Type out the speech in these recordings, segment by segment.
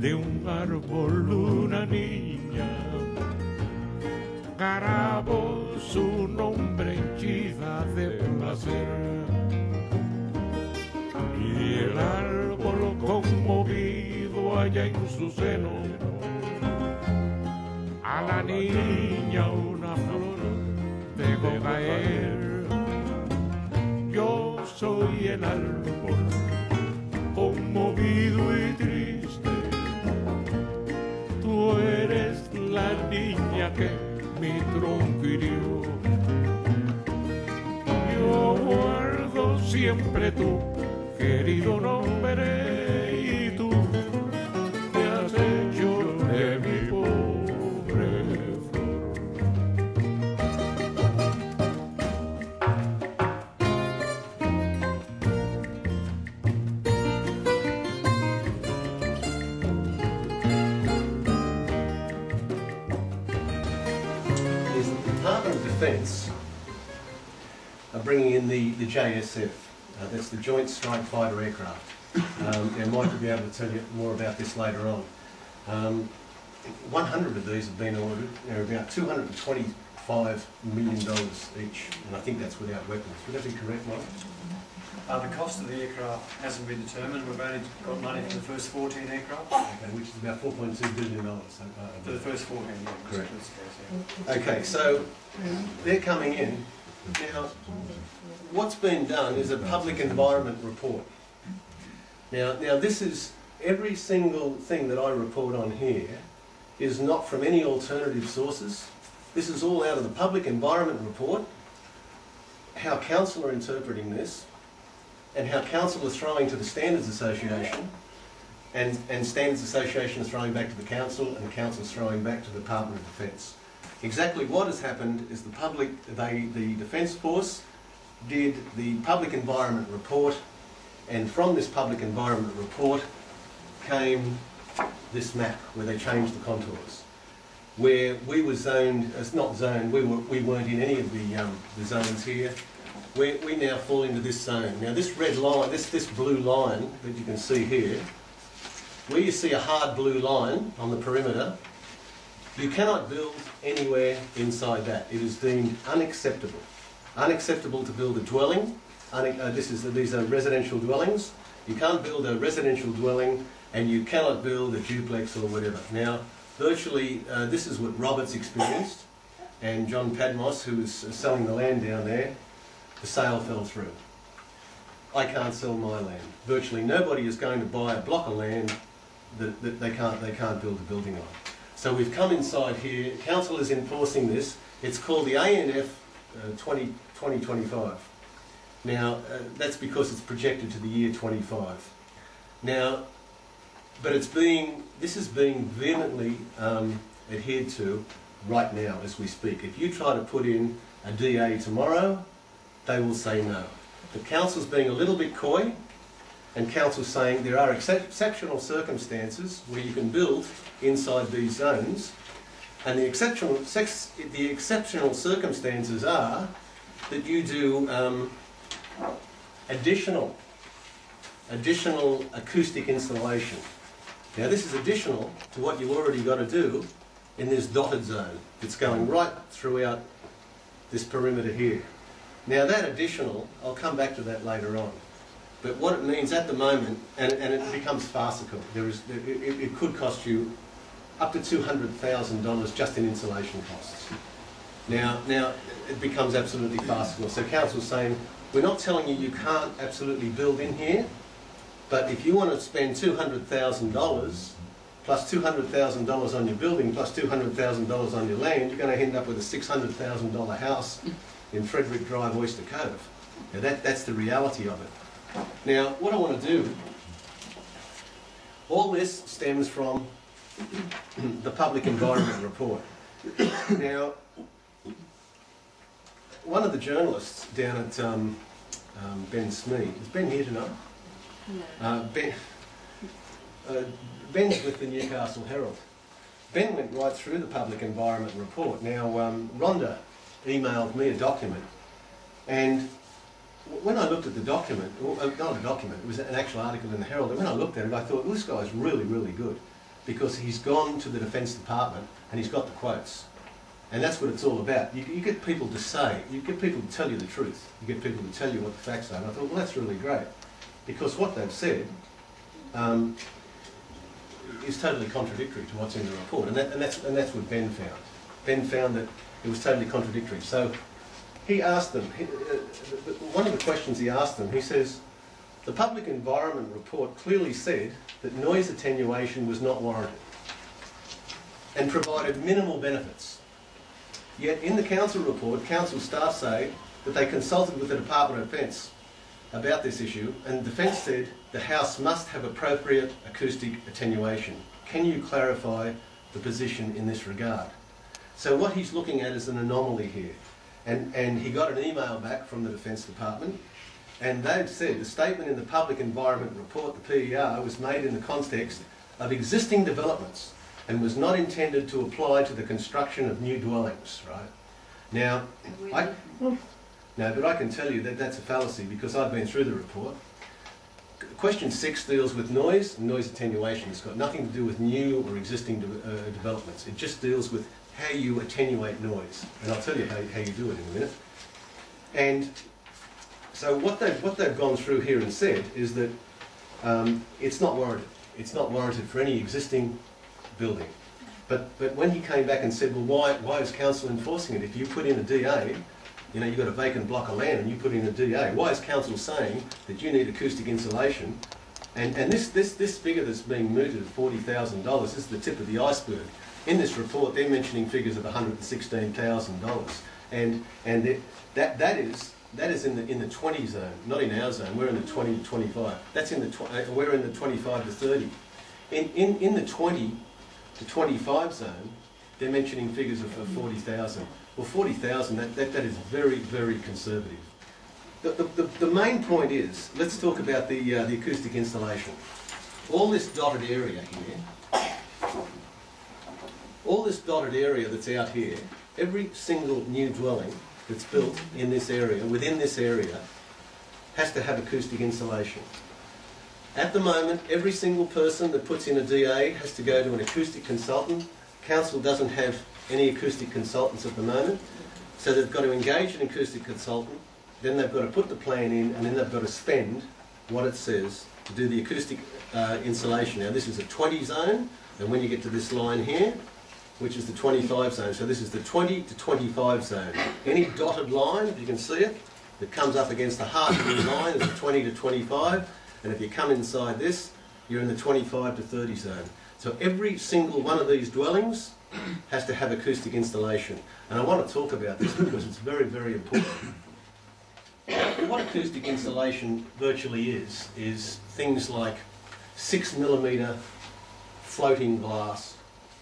de un árbol una niña, grabó su nombre henchida de placer, y el árbol conmovido allá en su seno, a la niña una flor dejó caer. Yo soy el árbol conmovido y triste, tú eres la niña que mi tronco hirió. Yo guardo siempre tu querido nombre y tú me has hecho de mi pobre flor. Is the Department of Defence are bringing in the JSF. That's the Joint Strike Fighter Aircraft. And Mike will be able to tell you more about this later on. 100 of these have been ordered. They're about $225 million each, and I think that's without weapons. Would that be correct, Mike? The cost of the aircraft hasn't been determined. We've only got money for the first 14 aircraft. Okay, which is about $4.2 billion. For the first 14, yeah. Correct. Yeah. Okay, so they're coming in. Now, what's been done is a public environment report. Now this is every single thing that I report on here is not from any alternative sources. This is all out of the public environment report, how council are interpreting this, and how council is throwing to the Standards Association, and Standards Association is throwing back to the council, and council is throwing back to the Department of Defence. Exactly what has happened is the Defence Force did the public environment report, and from this public environment report came this map where they changed the contours. Where we were zoned, it's not zoned, we weren't in any of the zones here. We now fall into this zone. Now this red line, this blue line that you can see here, where you see a hard blue line on the perimeter, you cannot build anywhere inside that. It is deemed unacceptable. Unacceptable to build a dwelling. These are residential dwellings. You can't build a residential dwelling, and you cannot build a duplex or whatever. Now, virtually, this is what Robert's experienced, and John Padmos, who was selling the land down there, the sale fell through. I can't sell my land. Virtually nobody is going to buy a block of land that they can't build a building on. So we've come inside here. Council is enforcing this. It's called the ANF 2025. Now, that's because it's projected to the year 25. Now, but this is being vehemently adhered to right now as we speak. If you try to put in a DA tomorrow, they will say no. The council's being a little bit coy, and council's saying there are exceptional circumstances where you can build inside these zones, and the exceptional circumstances are that you do additional acoustic insulation. Now this is additional to what you've already got to do in this dotted zone. It's going right throughout this perimeter here. Now that additional, I'll come back to that later on, but what it means at the moment, and it becomes farcical, it could cost you up to $200,000 just in insulation costs. Now it becomes absolutely farcical. So council's saying, we're not telling you can't absolutely build in here, but if you want to spend $200,000 plus $200,000 on your building plus $200,000 on your land, you're going to end up with a $600,000 house in Frederick Drive, Oyster Cove. Now that's the reality of it. Now what I want to do, all this stems from the Public Environment Report. Now, one of the journalists down at Ben Smee, is Ben here tonight? No. Ben's with the Newcastle Herald. Ben went right through the Public Environment Report. Now, Rhonda emailed me a document, and when I looked at the document, not a document, it was an actual article in the Herald, and when I looked at it, I thought, well, this guy's really, really good. because he's gone to the Defence Department and he's got the quotes. And that's what it's all about. You get people to say, you get people to tell you the truth. You get people to tell you what the facts are. And I thought, well, that's really great. Because what they've said is totally contradictory to what's in the report. And that's what Ben found. Ben found that it was totally contradictory. So he asked them, one of the questions he asked them, he says, the public environment report clearly said that noise attenuation was not warranted and provided minimal benefits. Yet in the council report, council staff say that they consulted with the Department of Defence about this issue, and Defence said the house must have appropriate acoustic attenuation. Can you clarify the position in this regard? So what he's looking at is an anomaly here. And he got an email back from the Defence Department, and they've said the statement in the Public Environment Report, the PER, was made in the context of existing developments and was not intended to apply to the construction of new dwellings, right? Now, but I can tell you that that's a fallacy because I've been through the report. Question 6 deals with noise and noise attenuation. It's got nothing to do with new or existing developments. It just deals with how you attenuate noise. And I'll tell you how you do it in a minute. And so what they've gone through here and said is that it's not warranted. It's not warranted for any existing building. But when he came back and said, well, why is council enforcing it? If you put in a DA, you know, you've got a vacant block of land and you put in a DA, why is council saying that you need acoustic insulation? And this figure that's being mooted at $40,000 is the tip of the iceberg. In this report, they're mentioning figures of $116,000, and that is in the 20 zone, not in our zone. We're in the 20 to 25. That's in the we're in the 25 to 30. In the 20 to 25 zone, they're mentioning figures of 40,000. Well, 40,000, that is very, very conservative. The main point is, let's talk about the acoustic insulation. All this dotted area here, all this dotted area that's out here, every single new dwelling that's built in this area, within this area, has to have acoustic insulation. At the moment, every single person that puts in a DA has to go to an acoustic consultant. Council doesn't have any acoustic consultants at the moment, so they've got to engage an acoustic consultant, then they've got to put the plan in, and then they've got to spend what it says to do the acoustic insulation. Now this is a 20 zone, and when you get to this line here, which is the 25 zone, so this is the 20 to 25 zone. Any dotted line, if you can see it, that comes up against the heart of the line is a 20 to 25, and if you come inside this, you're in the 25 to 30 zone. So every single one of these dwellings has to have acoustic insulation. And I want to talk about this because it's very, very important. What acoustic insulation virtually is things like 6mm floating glass.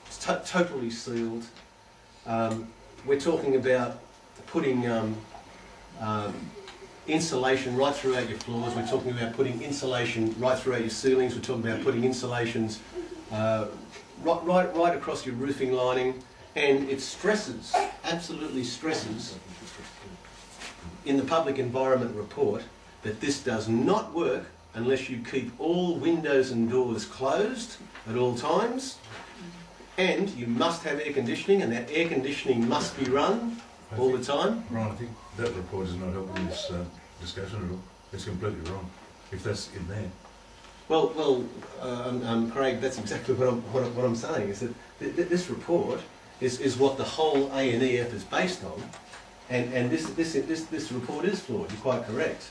It's totally sealed. We're talking about putting insulation right throughout your floors. We're talking about putting insulation right throughout your ceilings. We're talking about putting insulations right across your roofing lining, and it stresses, absolutely stresses, in the Public Environment Report that this does not work unless you keep all windows and doors closed at all times, and you must have air conditioning, and that air conditioning must be run all the time. Ron, I think that report is not helping this discussion at all. It's completely wrong, if that's in there. Well, Craig, that's exactly what I'm saying, is that this report is what the whole A&EF is based on, and this report is flawed, you're quite correct.